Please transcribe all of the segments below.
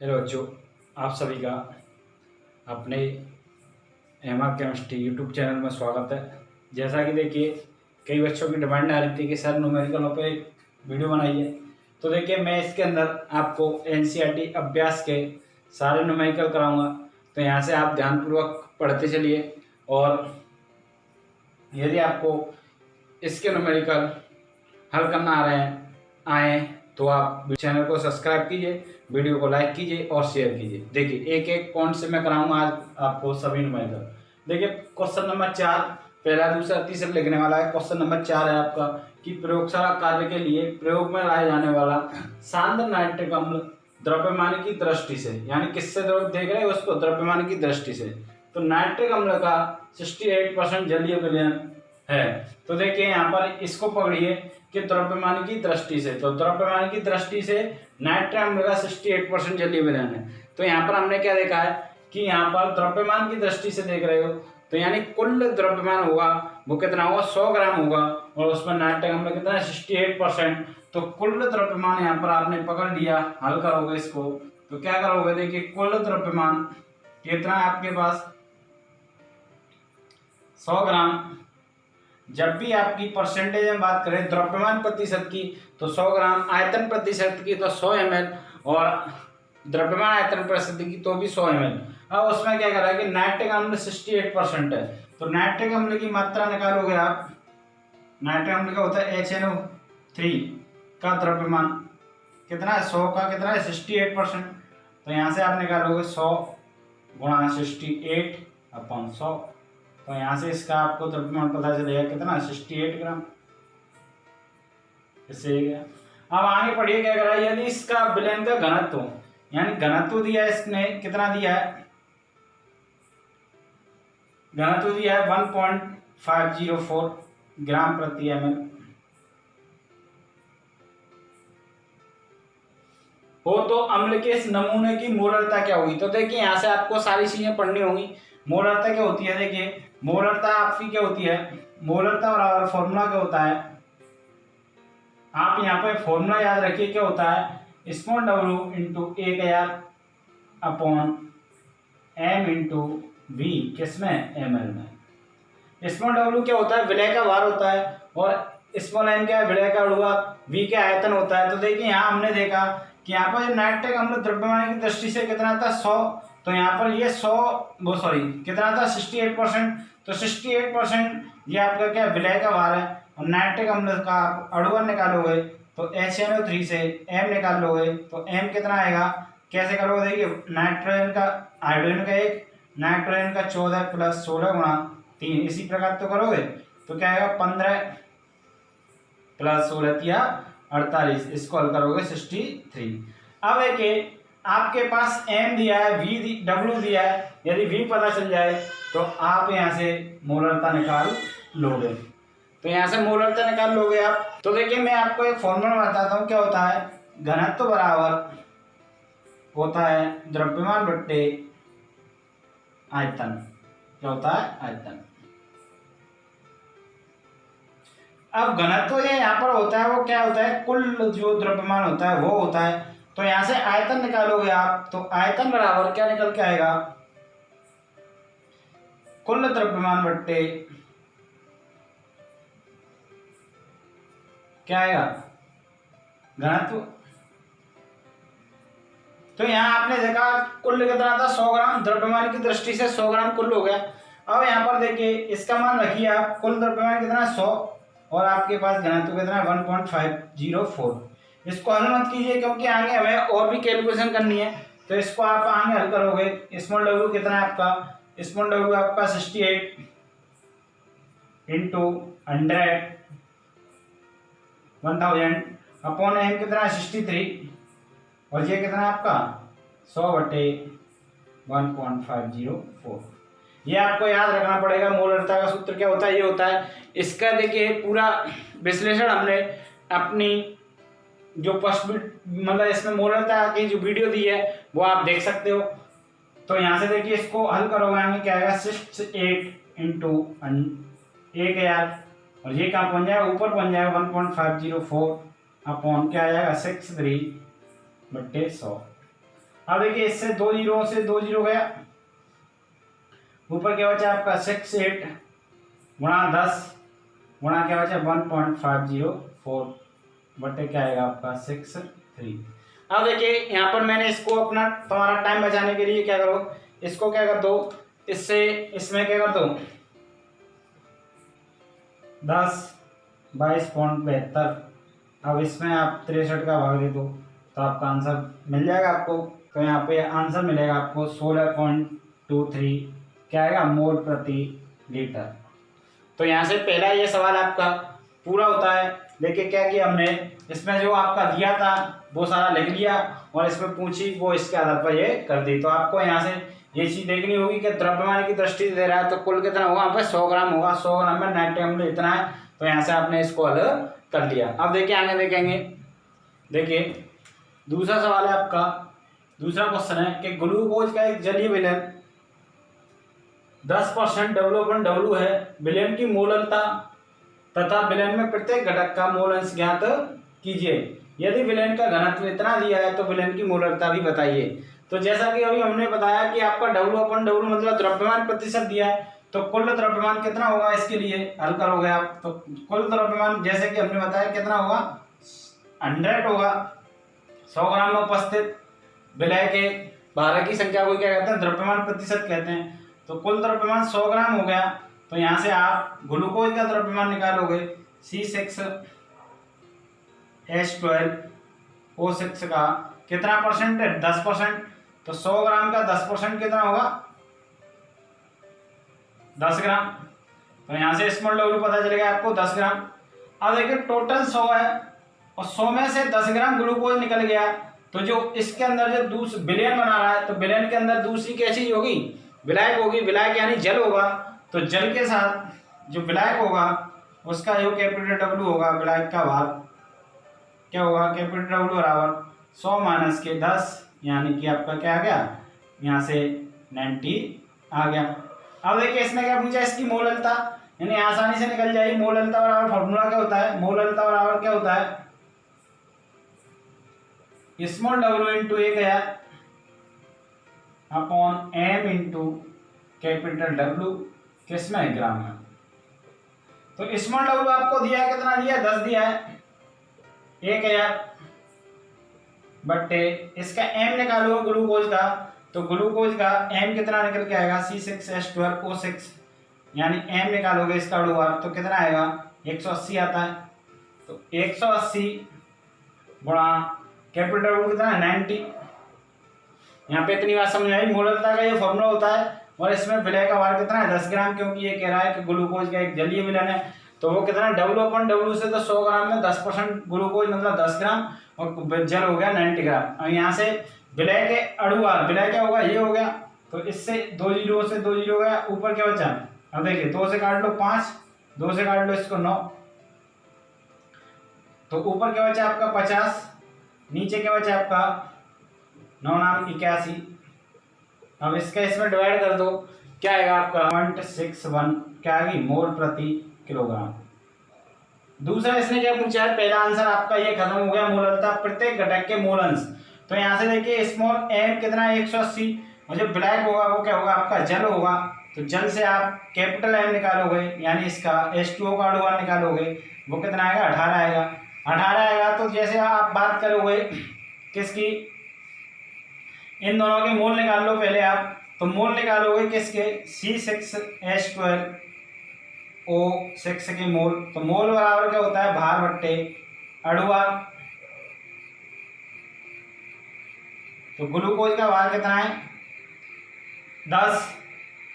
Hello बच्चों, आप सभी का अपने एमआर केमिस्ट्री यूट्यूब चैनल में स्वागत है। जैसा कि देखिए, कई बच्चों की डिमांड आ रही थी कि सर न्यूमेरिकलों पे एक वीडियो बनाइए। तो देखिए, मैं इसके अंदर आपको एनसीईआरटी अभ्यास के सारे न्यूमेरिकल कराऊंगा। तो यहाँ से आप ध्यानपूर्वक पढ़ते चलिए, और यदि आपको इसके न्यूमेरिकल हल करना आ रहे हैं आए तो आप चैनल को सब्सक्राइब कीजिए, वीडियो को लाइक कीजिए और शेयर कीजिए। देखिए, एक एक पॉइंट से मैं कराऊंगा आज आपको सभी न्यूमेरिकल। देखिए, क्वेश्चन नंबर 4 पहला दूसरा तीसरा लिखने वाला है। क्वेश्चन नंबर 4 है आपका कि प्रयोगशाला कार्य के लिए प्रयोग में लाया जाने वाला सांद्र नाइट्रिक अम्ल द्रव्यमान की दृष्टि से, यानी किससे देख रहे हैं उसको, द्रव्यमान की दृष्टि से। तो नाइट्रिक अम्ल का 68% जलीय विलयन है। तो देखिए, यहाँ पर इसको पकड़िए कि द्रव्यमान की दृष्टि से, तो द्रव्यमान की दृष्टि से नाइट्रिक अम्ल का 68% जलीय विलयन है। तो यहाँ पर हमने क्या देखा है कि यहाँ पर द्रव्यमान की दृष्टि से देख रहे हो, तो यानी कुल द्रव्यमान होगा वो कितना होगा, 100 ग्राम होगा, और उसमें नाइट्रिक अम्ल कितना है, 68%। तो कुल द्रव्यमान यहाँ पर आपने पकड़ लिया। हल करोगे इसको तो क्या करोगे, देखिए कुल द्रव्यमान कितना है आपके पास, 100 ग्राम। जब भी आपकी परसेंटेज में बात करें द्रव्यमान प्रतिशत की तो 100 ग्राम, आयतन प्रतिशत की तो 100 ml, और द्रव्यमान आयतन प्रतिशत की तो भी 100 ml। अब उसमें क्या करा है कि नाइट्रिक अम्ल 68% है, तो नाइट्रिक अम्ल की मात्रा निकालोगे आप। नाइट्रिक अम्ल का होता है HNO3 का द्रव्यमान कितना है, 100 का कितना है, 68%। तो यहाँ से आप निकालोगे 100 गुणा 68/100। तो यहाँ से इसका आपको द्रव्यमान पता चलेगा कितना, 68 ग्राम। इससे गया। अब आगे पढ़िए क्या करा है, यदि इसका विलयन का घनत्व, यानी घनत्व दिया है इसने, कितना दिया है, घनत्व दिया है 1.504 ग्राम प्रति ml हो, तो अम्ल के इस नमूने की मोलरता क्या होगी। तो देखिए, यहाँ से आपको सारी चीजें पढ़नी होंगी। मोलरता क्या होती है, देखिए मोलरता आपकी क्या होती है, मोलरता बराबर फॉर्मूला क्या होता है, आप यहाँ पे फॉर्मूला याद रखिए क्या होता है, small w into 1/m into v, किसमें, ml में। स्मॉल w क्या होता है, विलय का भार होता है, और स्मॉल m क्या है, विलय का अनुपात, v क्या आयतन होता है। तो देखिए, यहाँ हमने देखा कि यहाँ पर नाइट्रिक अम्ल द्रव्यमान की दृष्टि से कितना था, 100। तो यहाँ पर ये 100 कितना था, 68%। तो 68% ये आपका क्या, विलय का भार है। और नाइट्रिक अम्ल का अणुबल निकालोगे तो HNO3 से M निकाल लोगे तो M कितना आएगा, कैसे करोगे, देखिए नाइट्रोजन का, हाइड्रोजन का 1, नाइट्रोजन का 14 + 16 गुणा 3, इसी प्रकार तो करोगे तो क्या आएगा, 15 + 16 या 48, इसको हल करोगे 63। अब देखिए, आपके पास M दिया है, W दिया है। यदि V पता चल जाए तो आप यहाँ से मोलरता निकाल लोगे। तो यहाँ से मोलरता निकाल लोगे आप। तो देखिए, मैं आपको एक फॉर्मूला बताता हूँ क्या होता है, घनत्व बराबर होता है द्रव्यमान बट्टे आयतन। क्या होता है, आयतन। अब घनत्व ये यहाँ पर होता है, वो क्या होता है, कुल जो द्रव्यमान होता है वो होता है। तो यहाँ से आयतन निकालोगे आप, तो आयतन बराबर क्या निकल के आएगा, कुल द्रव्यमान बट्टे क्या आएगा, घनत्व। तो यहाँ आपने देखा कुल कितना था, 100 ग्राम, द्रव्यमान की दृष्टि से 100 ग्राम कुल हो गया। अब यहाँ पर देखिए, इसका मान रखिए आप, कुल द्रव्यमान कितना, 100, और आपके पास घनत्व कितना है, 1.504। इसको हल मत कीजिए क्योंकि आगे हमें और भी कैलकुलेशन करनी है, तो इसको आप आगे हल करोगे। स्मॉल w कितना है आपका, स्मॉल w आपका 68 इंटू 1000 अपॉन m कितना है, 63, और ये कितना है आपका 100/1.504। ये आपको याद रखना पड़ेगा। मोलरता का सूत्र क्या होता है, ये होता है। इसका देखिए पूरा विश्लेषण हमने अपनी जो फर्स्ट मतलब इसमें मोलरता की जो वीडियो दी है वो आप देख सकते हो। तो यहाँ से देखिए, इसको हल करोगे क्या आएगा, 68 इंटू 1000, और ये कहाँ पहुँच जाएगा, ऊपर पहुँच जाएगा 1.504 अपॉन क्या आ जाएगा, 63/100। अब देखिए इससे 2 जीरो से 2 जीरो गया, ऊपर क्या बचा आपका 68 गुणा 10 गुणा क्या बचा 1.504 बटे क्या आएगा आपका 63। अब देखिए यहाँ पर मैंने इसको अपना तुम्हारा टाइम बचाने के लिए क्या करो, इसको क्या कर दो, इससे इसमें क्या कर दो 10/22.72। अब इसमें आप 63 का भाग दे दो तो आपका आंसर मिल जाएगा आपको। तो यहाँ पे आंसर मिलेगा आपको 16.23 क्या आएगा मोल प्रति लीटर। तो यहाँ से पहला ये सवाल आपका पूरा होता है। देखिए क्या किया हमने, इसमें जो आपका दिया था वो सारा लिख लिया और इसमें पूछी वो इसके आधार पर ये कर दी। तो आपको यहाँ से ये चीज देखनी होगी कि द्रव्यमान की दृष्टि से दे रहा है तो कुल कितना होगा, यहाँ पे 100 ग्राम होगा, 100 ग्राम में 90 ml इतना है। तो यहाँ से आपने इसको हल कर लिया। अब देखिए आगे देखेंगे, देखिए दूसरा सवाल है आपका, दूसरा क्वेश्चन है कि ग्लूकोज का एक जलीय विलयन 10% W/W है। विलयन की मोललता तथा विलयन में प्रत्येक घटक का मोल अंश ज्ञात कीजिए। यदि विलयन का घनत्व इतना दिया है तो विलयन की मोललता भी बताइए। तो जैसा कि अभी हमने बताया कि आपका W/W मतलब द्रव्यमान प्रतिशत दिया है, तो कुल द्रव्यमान कितना होगा इसके लिए हल करोगे आप। तो कुल द्रव्यमान जैसे कि हमने बताया कितना होगा 100 होगा। 100 ग्राम में उपस्थित विलय के भार की संख्या को क्या कहते हैं, द्रव्यमान प्रतिशत कहते हैं। तो कुल द्रव्यमान 100 ग्राम हो गया। तो यहाँ से आप ग्लूकोज का द्रव्यमान निकालोगे C6H12O6 का कितना परसेंट है, 10%। तो 100 ग्राम का 10% कितना होगा 10 ग्राम। तो यहाँ से स्मॉल डब्ल्यू पता चलेगा आपको 10 ग्राम। अब देखिए टोटल 100 है और 100 में से 10 ग्राम ग्लूकोज निकल गया। तो जो इसके अंदर जो दूसरा विलयन बना रहा है तो विलयन के अंदर दूसरी क्या चीज होगी, विलायक होगी। विलायक यानी जल होगा। तो जल के साथ जो विलायक होगा उसका जो कैपिटल डब्ल्यू होगा, विलायक का भार क्या होगा, कैपिटल डब्ल्यू बराबर 100 माइनस के 10 यानी कि आपका क्या आ गया यहाँ से 90 आ गया। अब देखिए इसमें क्या पूछा, इसकी मोललता यानी आसानी से निकल जाएगी। मोललता बराबर फॉर्मूला क्या होता है, मोललता बराबर क्या होता है स्मॉल डब्ल्यू इंटू एक है upon M into capital W किसमें ग्राम में। तो स्मॉल डब्ल्यू आपको दिया है कितना दिया है 10 दिया है 1000 बट्टे इसका एम निकालो ग्लूकोज का। तो ग्लूकोज का एम कितना निकल के आएगा C6H12O6 यानी एम निकालोगे इसका डोआर तो कितना आएगा 180 आता है। तो 180 गुणा कैपिटल डब्ल्यू कितना है 90। यहाँ पे इतनी बात समझ आई, मोललता का ये फॉर्मूला होता है। और इसमें विलय का भार कितना है 10 ग्राम, क्योंकि ये कह रहा है कि ग्लूकोज का एक जलीय विलयन है। तो वो कितना W/W से तो 100 ग्राम में 10% ग्लूकोज मतलब 10 ग्राम और जल हो गया 90 ग्राम। और यहाँ से विलय के अणुभार, विलय क्या होगा ये हो गया। तो इससे 2 जीरो से 2 जीरो गया, ऊपर क्या बचा, अब देखिए 2 से काट लो 5, 2 से काट लो इसको 9, तो ऊपर क्या बचा आपका 50, नीचे क्या बचा आपका 9 नाम 81। अब इसका इसमें डिवाइड कर दो क्या आएगा आपका 0.61 क्या आएगी मोल प्रति किलोग्राम। दूसरा इसने क्या पूछा है, पहला आंसर आपका ये खत्म हो गया मोललता प्रत्येक घटक के मोल अंश। तो यहाँ से देखिए स्मॉल एम कितना है 180 और जो ब्लैक होगा वो क्या होगा आपका जल होगा। तो जल से आप कैपिटल एम निकालोगे यानी इसका H2O का अणुभार निकालोगे वो कितना आएगा 18 आएगा। 18 आएगा। तो जैसे आप बात करोगे किसकी, इन दोनों के मोल निकाल लो पहले आप। तो मोल निकालोगे किसके C6H12O6 के मोल। तो मोल बराबर क्या होता है भार बट्टे अणुभार। तो ग्लूकोज का भार कितना है 10,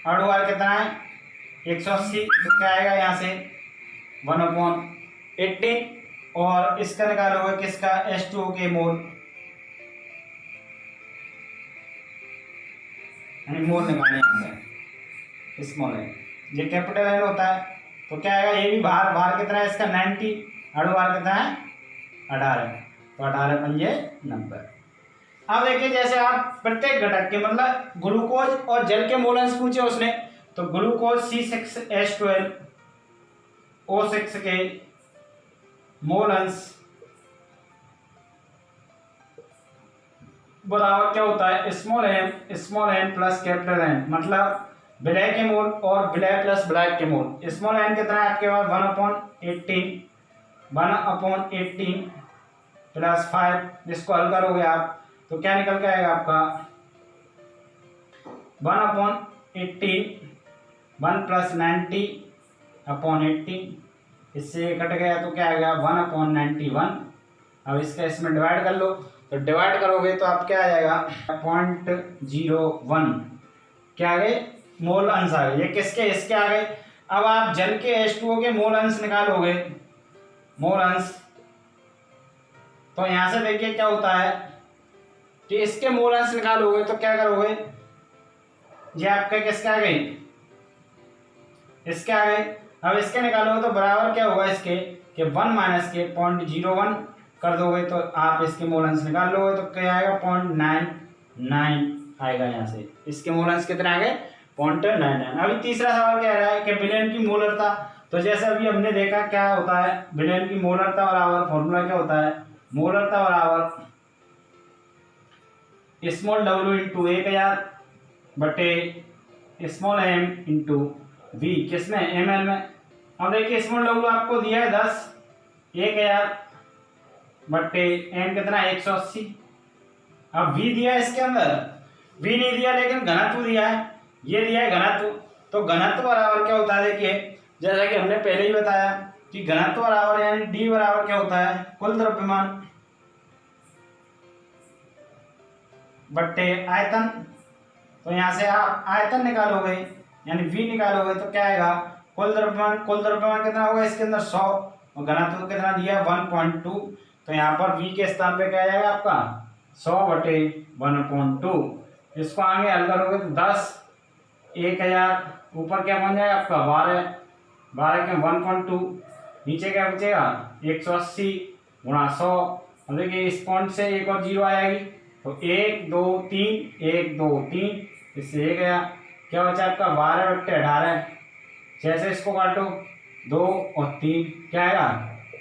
अणुभार कितना है 180। तो क्या आएगा यहाँ से 1/18 और इसका निकालोगे किसका H2O के मोल, मोल निकालने आता है स्मॉल है, ये कैपिटल एन होता है। तो क्या आएगा ये भी भार, भार कितना है इसका 90, अणुभार कितना है 18। तो 18 पंजे 90। अब देखिए जैसे आप प्रत्येक घटक के मतलब ग्लूकोज और जल के मोल अंश पूछे उसने। तो ग्लूकोज C6H12O6 के मोल अंश बराबर क्या होता है, small N plus capital N, मतलब विलय के मोल और विलय प्लस ब्लैक के मोल। स्मॉल एन कितना है आपके पास 1/18 प्लस 5, जिसको हल करोगे आप तो क्या निकल के आएगा आपका 1/18, 1 प्लस 90/18, इससे कट गया तो क्या आएगा 1/91। अब इसका इसमें डिवाइड कर लो, तो डिवाइड करोगे तो आप क्या आ जाएगा 0.01, क्या आ गए मोल अंश आ गए। ये किसके, इसके आ गए। अब आप जल के H2O के मोल अंश निकालोगे, मोल अंश, तो यहां से देखिए क्या होता है कि इसके मोल अंश निकालोगे तो क्या करोगे, ये आपके किसके आ गए, इसके आ गए। अब इसके निकालोगे तो बराबर क्या होगा इसके कि 1 माइनस के 0.01 कर दोगे तो आप इसके मोल अंश निकाल लोगे तो क्या आएगा 0.99 आएगा। यहाँ से इसके मोल अंश कितने आ गए 0.99। अभी तीसरा सवाल कह रहा है कि विलेन की मोलरता, तो जैसे अभी हमने देखा क्या होता है विलेन की मोलरता बराबर, फॉर्मूला क्या होता है, मोलरता बराबर स्मॉल w इंटू 1000 बटे स्मॉल m इंटू v, किसमें ml में। अब देखिए स्मॉल w आपको दिया है 10, 1000 बटे m कितना 180। अब v दिया है इसके अंदर, v नहीं दिया लेकिन घनत्व दिया है, ये दिया है घनत्व। तो घनत्व बराबर क्या होता है, देखिए जैसा कि हमने पहले ही बताया कि घनत्व बराबर यानी d बराबर क्या होता है कुल द्रव्यमान बट्टे आयतन। तो यहाँ से आप आयतन निकालोगे यानी v निकालोगे तो क्या आएगा कुल द्रव्यमान। कुल द्रव्यमान कितना होगा इसके अंदर 100 और घनत्व कितना दिया 1.2, तो यहाँ पर v के स्थान पे क्या आएगा आपका 100 बटे 1.2। इसको आगे हल करोगे तो 10, 1000 ऊपर क्या बन जाएगा आपका 12 के 1.2, नीचे क्या बचेगा 180 गुणा 100। और देखिए इस पॉइंट से एक और जीरो आएगी तो 1 2 3 1 2 3, इससे ये गया क्या बचा आपका 12 बट्टे 18। जैसे इसको काटो 2 और 3 क्या आएगा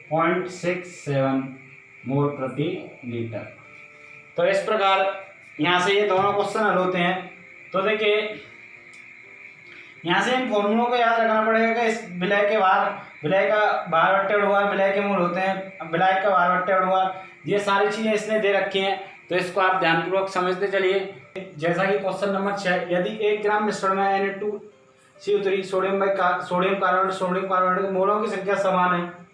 0.67 मोल प्रति लीटर। तो इस प्रकार यहाँ से ये दोनों क्वेश्चन हल होते हैं। तो देखिए यहाँ से इन फॉर्मूलों को याद रखना पड़ेगा कि इस विलय के भार, विलय का भार बट्टे अणुभार विलय के मूल होते हैं, विलय का भार बट्टे अणुभार, ये सारी चीजें इसने दे रखी हैं। तो इसको आप ध्यानपूर्वक समझते चलिए। जैसा कि क्वेश्चन नंबर 6, यदि 1 ग्राम मिश्रण में Na2CO3 सोडियम कार्बोनेट के मोलों की संख्या समान है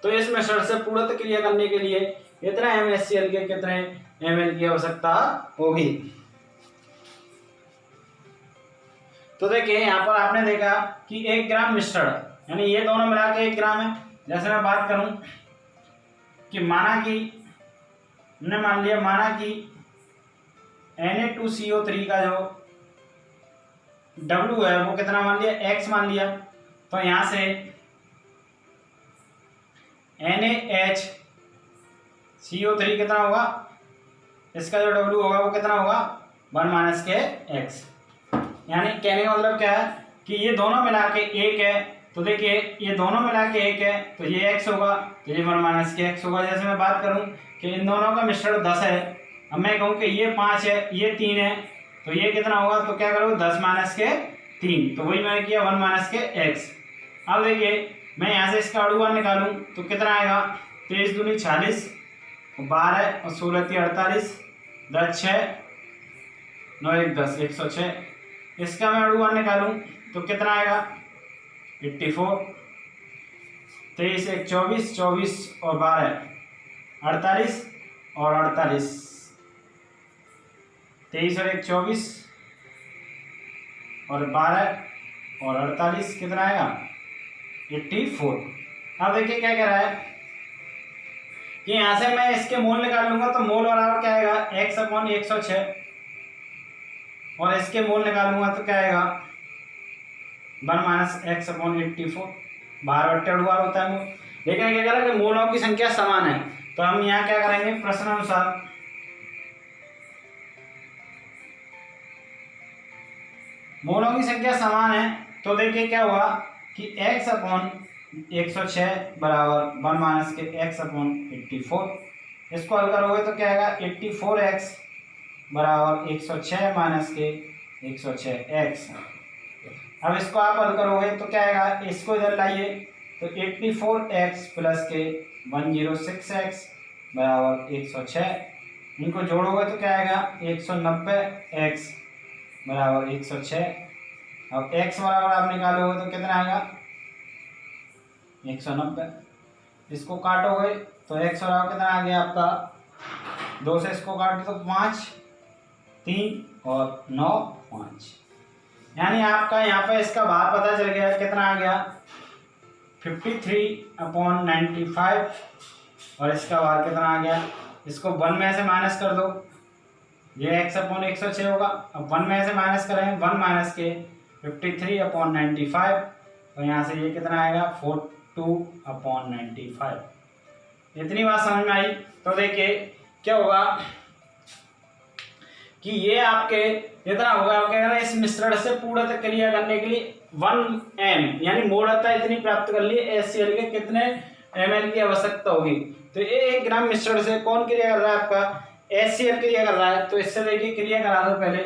तो इस मिश्रण से पूरक क्रिया करने के लिए इतना MnHCl के कितने ml की आवश्यकता होगी। तो देखिए यहाँ पर आपने देखा कि 1 ग्राम मिश्रण यानी ये दोनों मिला के 1 ग्राम है। जैसे मैं बात करूं कि माना कि Na2CO3 का जो W है वो कितना मान लिया X मान लिया, तो यहां से NaHCO3 कितना होगा, इसका जो W होगा वो कितना होगा 1 माइनस के X। यानी कहने का मतलब क्या है कि ये दोनों मिला के 1 है, तो देखिए ये दोनों मिला के 1 है तो ये x होगा, तो ये 1 माइनस के x होगा। जैसे मैं बात करूं कि इन दोनों का मिश्रण 10 है, अब मैं कहूं कि ये 5 है ये 3 है, तो ये कितना होगा, तो क्या करोगे 10 माइनस के 3, तो वही मैंने किया 1 माइनस के x। अब देखिए मैं यहाँ से इसका अणुभार निकालूं तो कितना आएगा 23 दूनी 46, 12 और 16 × 48, 10 6 9 1 10 106। इसका मैं अणुभार निकालूं तो कितना आएगा 84, 23 1 24, 24 और 12 48 और 48, 23 और 1 24 और 12 और 48 कितना आएगा 84। अब देखिए क्या कह रहा है कि यहां से मैं इसके मोल निकाल लूंगा तो मोल बराबर क्या आएगा x/106 और इसके मोल निकालूंगा तो क्या आएगा 1 माइनस x/84। भार बट्टे अणुभार होता है मोल, लेकिन क्या कह रहा है कि मोलों की संख्या समान है, तो हम यहाँ क्या करेंगे प्रश्न अनुसार मोलों की संख्या समान है तो देखिए क्या हुआ कि x/106 बराबर 1 माइनस के x/84। इसको हल करोगे तो क्या आएगा 84x बराबर 106 माइनस के 106x। अब इसको आप हल करोगे तो क्या आएगा, इसको इधर लाइए तो 84x प्लस के 106x बराबर 106। इनको जोड़ोगे तो क्या आएगा 190x बराबर 106। अब x बराबर आप निकालोगे तो कितना आएगा 190। इसको काटोगे तो x बराबर कितना आ गया आपका, 2 से इसको काट दो तो 5, 3 और 9 5, यानी आपका यहाँ पे इसका भार पता चल गया कितना आ गया 53/95। और इसका भार कितना आ गया, इसको 1 में से माइनस कर दो, ये x/106 होगा। अब 1 में से माइनस करें, 1 माइनस के 53/95, तो यहाँ से ये कितना आएगा 42/95। इतनी बात समझ में आई। तो देखिए क्या होगा कि ये आपके इतना होगा क्या, इस मिश्रण से पूर्णतः क्रिया करने के लिए 1m यानी मोड़ता इतनी प्राप्त कर लिए HCl के कितने ml की आवश्यकता होगी। तो ये 1 ग्राम मिश्रण से कौन क्रिया कर रहा है, आपका HCl क्रिया कर रहा है। तो इससे देखिए क्रिया करा दो पहले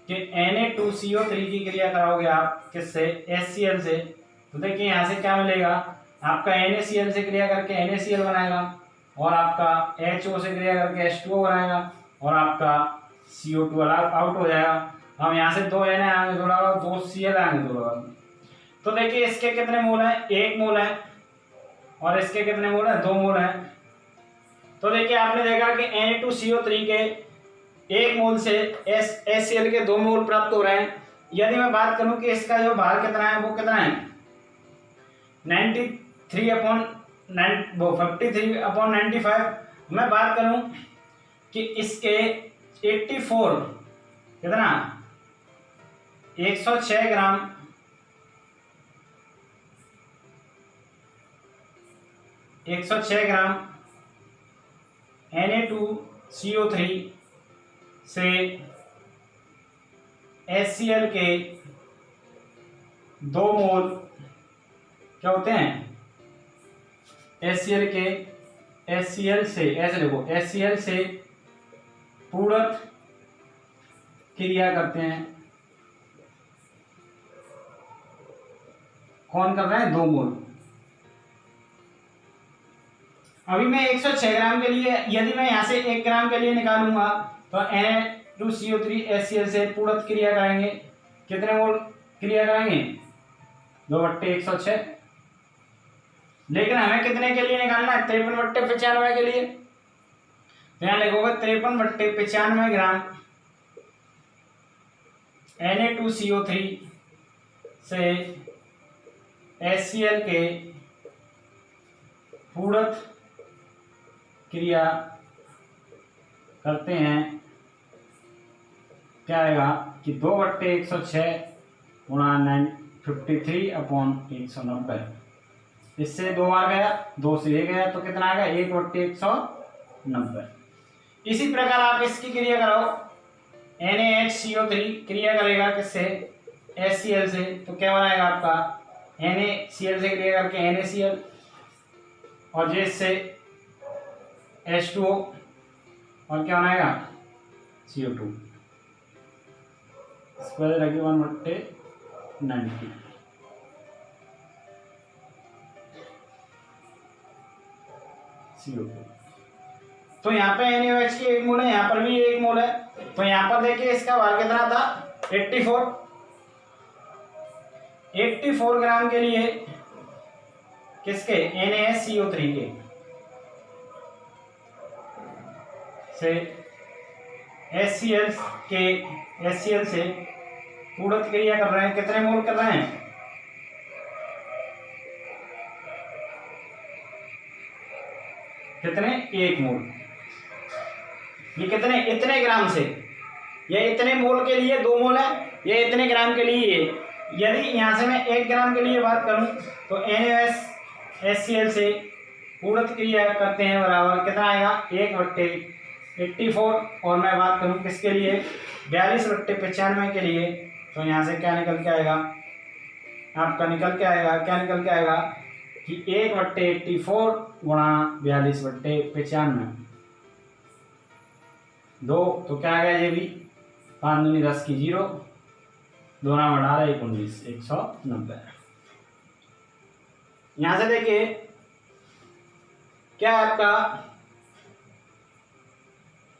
कि Na2CO3 की क्रिया कराओगे आप किससे, HCl से। तो देखिए यहाँ से क्या मिलेगा, आपका NaCl से क्रिया करके NaCl बनाएगा, और आपका HO से क्रिया करके H2O बनाएगा, और आपका CO2 आउट हो जाएगा। हम यहाँ से 2 Na आएंगे दो लगा, 2 Cl आएंगे दो लगा। तो देखिए इसके कितने मोल हैं, 1 मोल है, और इसके कितने मोल हैं, 2 मोल हैं। तो देखिए आपने देखा कि Na2CO3 के 1 मोल से HCl के 2 मोल प्राप्त हो रहे हैं। यदि मैं बात करूं कि इसका जो भार कितना है, वो कितना है 53/95। मैं बात करूं कि इसके 84 कितना 106 ग्राम 106 ग्राम Na2CO3 से HCl के 2 मोल क्या होते हैं, HCl से ऐसे देखो, HCl से पूरक क्रिया करते हैं। कौन कर रहे हैं, 2 मोल। अभी मैं 106 ग्राम के लिए, यदि मैं यहाँ से 1 ग्राम के लिए निकालूंगा तो Na2CO3 HCl से पूरक क्रिया करेंगे, कितने मोल क्रिया करेंगे 2/106। लेकिन हमें कितने के लिए निकालना है, 53/95 के लिए। तो यहाँ लिखोगे 53/95 ग्राम Na2CO3 से HCl के पूरक क्रिया करते हैं। क्या आएगा कि 2/106 गुणा 53/190। इससे 2 बार गया, 2 से 1 गया, तो कितना आएगा 1/190। इसी प्रकार आप इसकी क्रिया कराओ, NaHCO3 क्रिया करेगा किससे, HCl से। तो क्या बनाएगा आपका NaCl से क्रिया करके NaCl, और J से H2O, और क्या बनाएगा CO2। स्क्वायर लगी 1/90। CO2। तो यहाँ पे NaOH की 1 मोल है, यहाँ पर भी 1 मोल है। तो यहाँ पर देखिए इसका भार कितना था 84 ग्राम के लिए, किसके NaCO3 के से HCl से पूरक क्रिया कर रहे हैं, कितने मोल कर रहे हैं, कितने 1 मोल। ये कितने, इतने ग्राम से, ये इतने मोल के लिए 2 मोल है, ये इतने ग्राम के लिए। यदि यहाँ से मैं 1 ग्राम के लिए बात करूं तो NaOH से पूरक क्रिया करते हैं बराबर कितना आएगा 1/84। और मैं बात करूं किसके लिए 42/95 के लिए, तो यहाँ से क्या निकल के आएगा, आपका निकल के आएगा कि 1/84 गुणा 42/95 2 तो क्या आ गया ये भी 5 दूनी 10 की 0, 2 नाम 18 1 19 190। यहां से देखिए क्या है आपका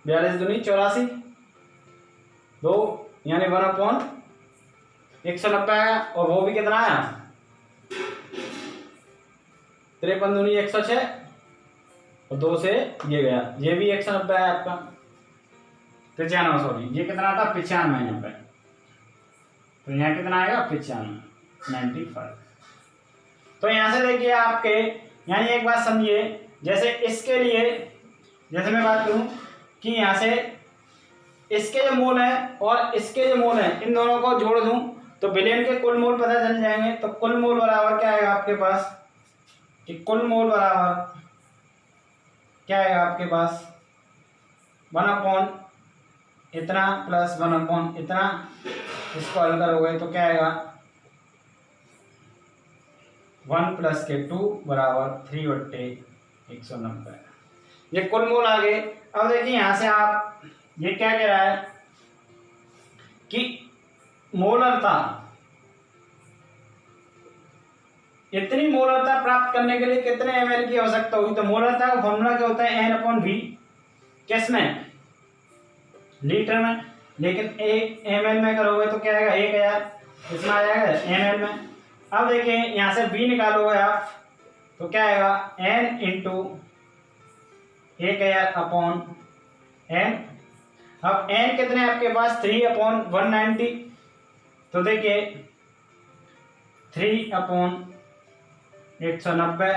42 दूनी 84, 2 यानी 1/190 आया। और वो भी कितना आया 53 दूनी 106 और 2 से ये गया, ये भी 190 है आपका 95, सॉरी ये कितना था 95 यहाँ पे, तो यहाँ कितना आएगा 95 95। तो यहाँ से देखिए आपके यानी एक बात समझिए, जैसे इसके लिए जैसे मैं बात करूं कि यहाँ से इसके जो मोल है और इसके जो मोल है इन दोनों को जोड़ दूं तो बिलियन के कुल मोल पता चल जाएंगे। तो कुल मोल बराबर क्या आएगा आपके पास कि कुल मोल बराबर क्या आएगा आपके पास 1/, इतना प्लस 1/, इतना, इसको हल करोगे तो क्या आएगा 1 + के 2 बराबर 3/190। ये कुल मोल आ गए। अब देखिए यहां से आप ये क्या कह रहा है कि मोलरता, इतनी मोलरता प्राप्त करने के लिए कितने ml की आवश्यकता होगी। तो मोलरता का फॉर्मूला क्या होता है N/V, किसमें लीटर में, लेकिन ml में करोगे तो क्या आएगा 1000, इसमें आ जाएगा ml में। अब देखिए यहां से V निकालोगे आप तो क्या आएगा N × 1000/N। अब N कितने आपके पास 3/190, तो देखिए 3/190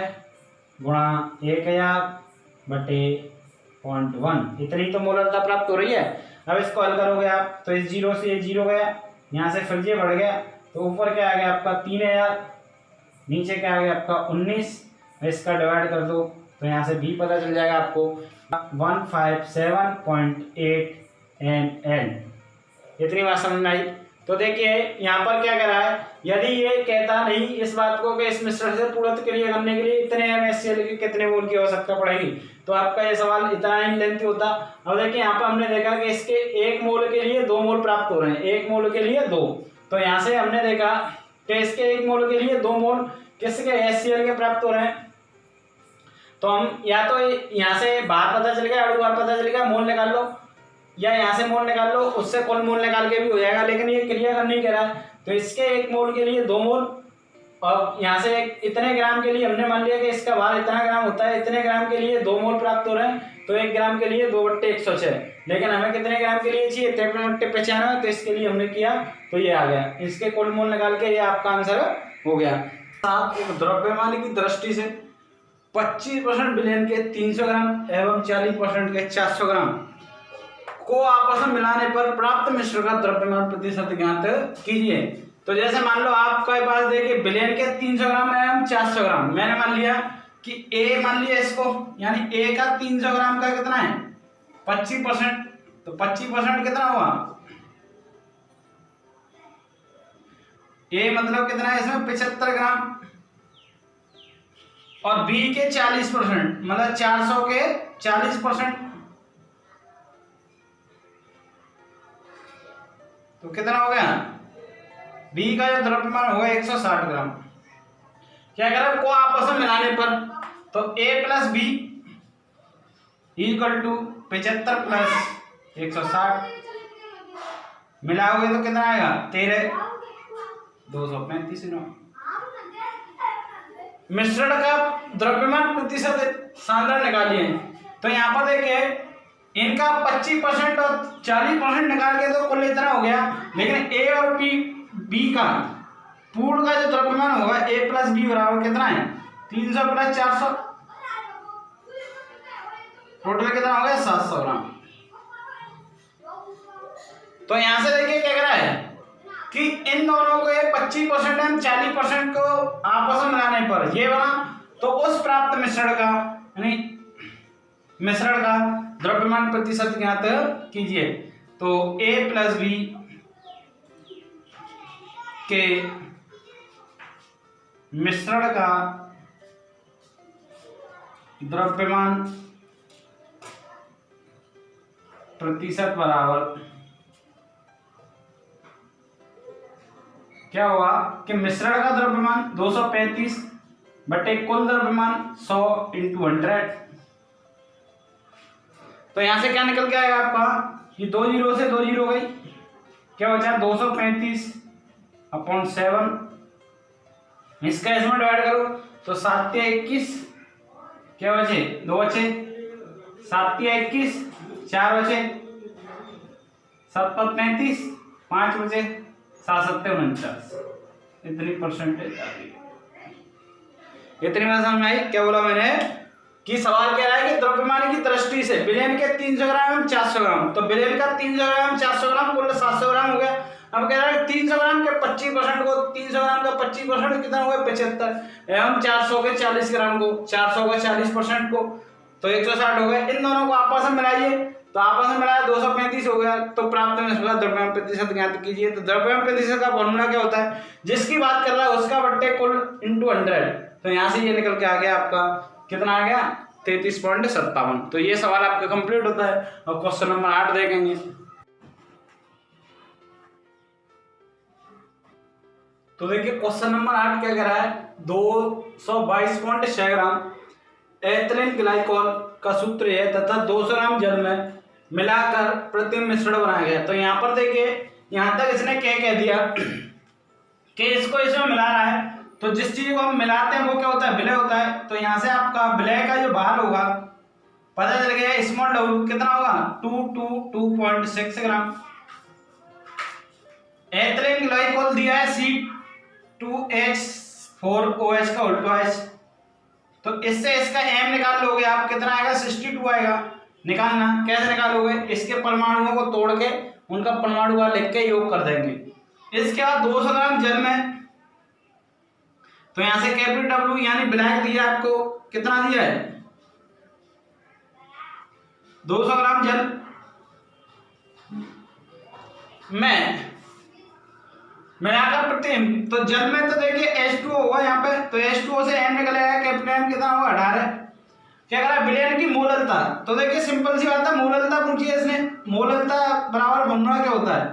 गुणा 1000/0.1, इतनी तो मोलरता प्राप्त हो रही है। अब इसको हल करोगे आप तो इस 0 से ये 0 गया, यहाँ से फिर ये बढ़ गया, तो ऊपर क्या आ गया आपका 3000, नीचे क्या आ गया आपका 19, इसका डिवाइड कर दो तो यहाँ से भी पता चल जाएगा आपको 157.8 ml। इतनी बात समझ में आई। तो देखिए यहाँ पर क्या कह रहा है, यदि ये कहता नहीं इस बात को कि इस मिश्रण से पूर्णत्व के लिए करने के लिए इतने MnHCl के कितने मोल की आवश्यकता पड़ेगी, तो आपका ये सवाल इतना ही लेंथी होता। अब देखिए यहाँ पर हमने देखा कि इसके 1 मोल के लिए 2 मोल प्राप्त हो रहे हैं, 1 मोल के लिए 2, तो यहाँ से हमने देखा कि इसके 1 मोल के लिए 2 मोल किसके HCl के प्राप्त हो रहे हैं। तो हम या तो यहाँ से बाहर पता चल गया, अणु बाहर पता चल गया, मोल निकाल लो, या यहाँ से मोल निकाल लो, उससे कुल मोल निकाल के भी हो जाएगा, लेकिन ये क्रिया करने नहीं कह रहा है। तो इसके 1 मोल के लिए 2 मोल, और यहाँ से इतने ग्राम के लिए हमने मान लिया कि इसका भार इतना ग्राम होता है, इतने ग्राम के लिए 2 मोल प्राप्त हो रहे हैं, तो 1 ग्राम के लिए 2/106, लेकिन हमें कितने ग्राम के लिए चाहिए 53/95, तो इसके लिए हमने किया तो ये आ गया, इसके कुल मोल निकाल के ये आपका आंसर हो गया। साथ एक द्रव्यमान की दृष्टि से 25% बिलियन के 300 ग्राम एवं 40% के 400 ग्राम को आपस में मिलाने पर प्राप्त मिश्रण का द्रव्यमान प्रतिशत ज्ञात कीजिए। तो जैसे मान लो आपके पास देखिए बिलियन के 300 ग्राम एवं 400 ग्राम, मैंने मान लिया कि A मान लिया इसको, यानी A का 300 ग्राम का कितना है 25%, तो 25% कितना हुआ A मतलब कितना है इसमें 75 ग्राम, और B के 40% मतलब 400 के 40%, तो कितना हो गया B का जो द्रव्यमान होगा 160 ग्राम। क्या करें को आपस में मिलाने पर, तो A + B = 75 + 160 मिलाओगे तो कितना आएगा 13 235। मिश्रण का द्रव्यमान प्रतिशत सांद्रण निकालिए। तो यहाँ पर देखिए इनका 25% और 40% निकाल के तो कुल इतना हो गया, लेकिन A और B का पूर्ण का जो द्रव्यमान होगा A + B बराबर कितना है 300 + 400, टोटल कितना हो गया 700 ग्राम। तो यहां से देखिए क्या कह रहा है कि इन दोनों को 25% और 40% को आपस में मिलाने पर ये बना, तो उस प्राप्त मिश्रण का यानी मिश्रण का द्रव्यमान प्रतिशत ज्ञात कीजिए। तो A + B के मिश्रण का द्रव्यमान प्रतिशत बराबर क्या होगा कि मिश्रण का द्रव्यमान 235 बटे कुल द्रव्यमान 100 इंटू 100। तो यहां से क्या निकल के आएगा आपका, ये 2 जीरो से 2 जीरो गई, क्या बचा 235/7। इसका इसमें डिवाइड करो तो 7×21 क्या बचे 2 बचे, 7×21 4 बचे, 7×35 5 बचे, 7×7 इतनी परसेंटेज आ गई। इतनी बात समझ में आई? क्या बोला मैंने कि सवाल कह रहा है कि द्रव्यमान की दृष्टि से विलयन के 300 ग्राम एवं 400 ग्राम, तो विलयन का 300 ग्राम 400 ग्राम कुल 700 ग्राम हो गया। अब कह रहा है 300 ग्राम के 25% को, 300 ग्राम का 25% कितना हुआ 75 एवं 400 के 40 ग्राम को, 400 का 40% को तो 160 हो गया। इन दोनों को आपस में मिलाइए, तो आपस में मिलाया 235 हो गया। तो प्राप्त द्रव्यमान प्रतिशत ज्ञात कीजिए। तो द्रव्यमान प्रतिशत का फॉर्मूला क्या होता है, जिसकी बात कर रहा है उसका बट्टे कुल इंटू 100। तो यहाँ से ये निकल के आ गया आपका कितना आ गया 33.57। तो ये सवाल आपका कंप्लीट होता है। और क्वेश्चन नंबर 8 देखेंगे। तो देखिए क्वेश्चन नंबर 8 क्या कह रहा है, 222.6 ग्राम एथिलीन ग्लाइकोल का सूत्र है तथा 200 ग्राम जल में मिलाकर प्रतिम मिश्रण बनाया गया। तो यहाँ पर देखिए यहाँ तक इसने क्या कह दिया कि इसको इसमें मिला रहा है, तो जिस चीज को हम मिलाते हैं वो क्या होता है विलय होता है। तो यहाँ से आपका विलय का जो भार होगा पता चल गया, स्मॉल डब्ल्यू कितना होगा 222.6 ग्राम। एथिलीन ग्लाइकोल दिया है C2H4OH का उल्टा H, तो इससे इसका m निकाल लोगे आप, कितना आएगा 62 आएगा। निकालना कैसे निकालोगे, इसके परमाणुओं को तोड़ के उनका परमाणु भार लिख के योग कर देंगे। इसके बाद 200 ग्राम जल में, तो यहां से कैपिटल W यानी ब्लैक दिया आपको, कितना दिया है 200 ग्राम जल में मिलाकर प्रतिम, तो जल में तो देखिए H2O होगा यहाँ पे, तो H2O से M निकलेगा, कैपिटल M कितना होगा 18। क्या करा विलयन की मोललता, तो देखिए सिंपल सी बात है, मोललता पूछी है इसने। मोललता बराबर फॉर्मूला क्या होता है,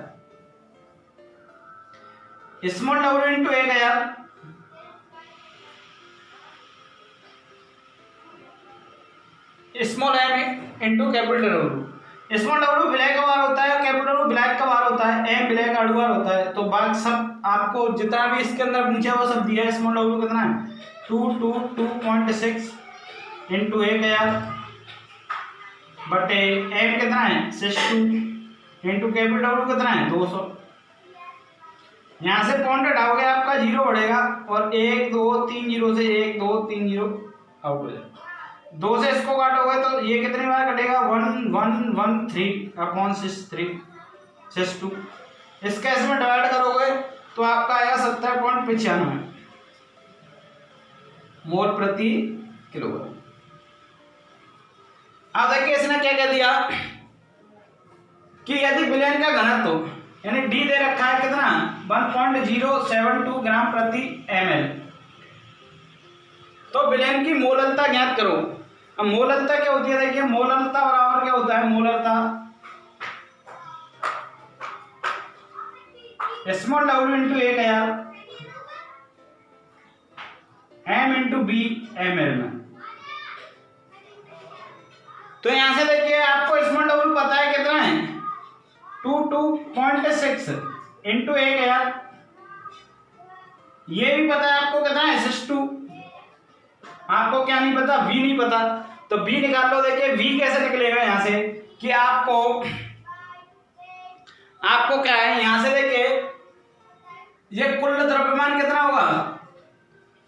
small W into 1000 small m into capital W। Small W विलय का भार होता है, कैपिटल W ब्लैक का भार होता है, m विलय का अणुभार होता है। तो बाकी सब आपको जितना भी इसके अंदर पूछा वो सब दिया है। स्मॉल W कितना है 222.6 इंटू 1000 बटे m कितना है 62 इंटू कैपिटल W कितना है 200। यहाँ से पॉइंट हटाओगे आपका जीरो बढ़ेगा और 1 2 3 जीरो से 1 2 3 जीरो आउट हो जाएगा। 2 से इसको काटोगे तो ये कितनी बार कटेगा 1113/63 इसका इसमें डिवाइड करोगे तो आपका आएगा 70.95 मोल प्रति किलोग्राम। अब देखिए इसने क्या कह दिया कि यदि विलयन का घनत्व यानी D दे रखा है कितना 1.072 ग्राम प्रति ml, तो विलयन की मोललता ज्ञात करो। अब मोललता क्या होती है, देखिए मोललता बराबर क्या होता है, मोललता small W into 1000 m into B ml में। तो यहां से देखिए आपको स्मॉल W पता है कितना है 22.6 इंटू 1000, ये भी पता है आपको कितना है 62। आपको क्या नहीं पता, V नहीं पता, तो V निकाल लो। देखिए V कैसे निकलेगा यहां से कि आपको क्या है, यहां से देखिए ये कुल द्रव्यमान कितना होगा,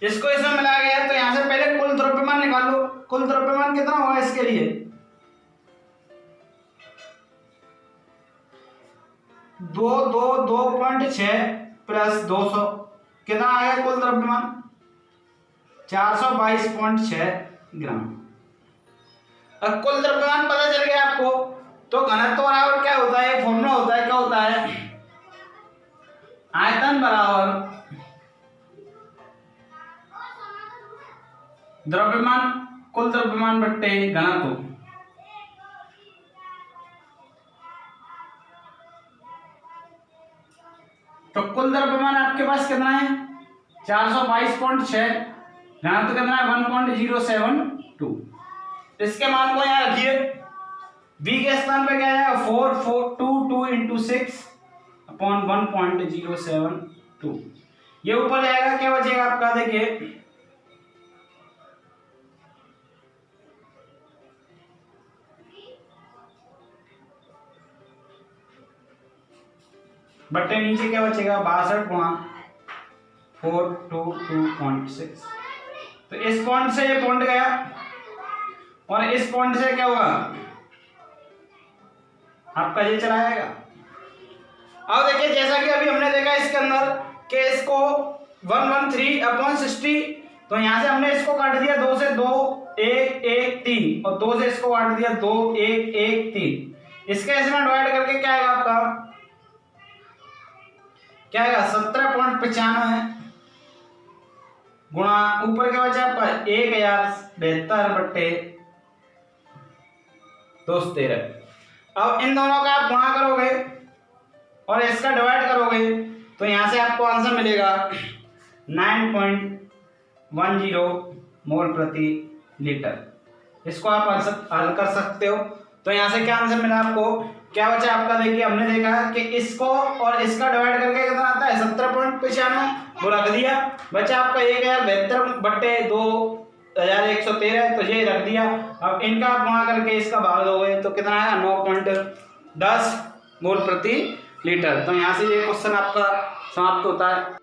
इसको इसमें मिलाया गया है, तो यहां से पहले कुल द्रव्यमान निकाल लो। कुल द्रव्यमान कितना होगा इसके लिए 222.6 प्लस 200 कितना आएगा कुल द्रव्यमान 422.6 ग्राम। अब कुल द्रव्यमान पता चल गया आपको, तो घनत्व बराबर क्या होता है, फॉर्मूला होता है, क्या होता है आयतन बराबर द्रव्यमान, कुल द्रव्यमान बट्टे घनत्व। तो कुल द्रव्यमान आपके पास कितना है 422.6, घनत्व कितना है 1.072। इसके मान को यहाँ रखिए, v के स्थान पे क्या है 4422 × 6/1.072। ये ऊपर जाएगा, क्या बचेगा आपका देखिए बट्टे नीचे क्या बचेगा 62/422.6। तो इस पॉइंट से ये पॉइंट गया और इस पॉइंट से क्या होगा आपका ये चला जाएगा। अब देखिए जैसा कि अभी हमने देखा इसके अंदर कि इसको 113/60, तो यहां से हमने इसको काट दिया 2 से 2 1 1 3 और 2 से इसको काट दिया 2 1 1 3। इसके इसमें डिवाइड करके क्या आएगा आपका, क्या आएगा 17.95 गुणा ऊपर क्या बचा आपका 1072/213। अब इन दोनों का आप गुणा करोगे और इसका डिवाइड करोगे तो यहां से आपको आंसर मिलेगा 9.10 मोल प्रति लीटर। इसको आप हल कर सकते हो। तो यहां से क्या आंसर मिला आपको, क्या बचा आपका देखिए हमने देखा कि इसको और इसका डिवाइड करके कितना आता है 17.95, वो रख दिया। बचा आपका 1072/2113, तो ये रख दिया। अब इनका आप गुणा करके इसका भाग दोगे तो कितना आएगा 9.10 मोल प्रति लीटर। तो यहाँ से ये क्वेश्चन आपका समाप्त होता है।